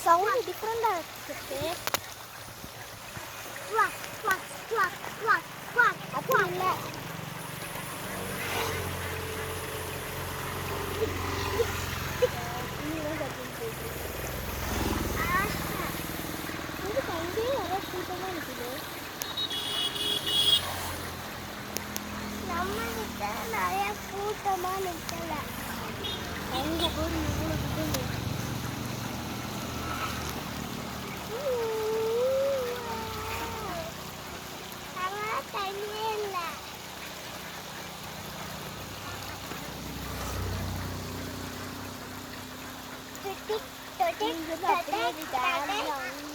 Sound டிஃப்ரெண்டாக இருக்குது. அப்படி இல்லை. அங்கேயே நிறைய கூட்டமாக இருக்குது. நம்ம கிட்ட நிறைய கூட்டமாக நிற்கல. அங்கே போய் இவ்வளோ கூட்டம். தண்ணியே இல்லை. அப்படியே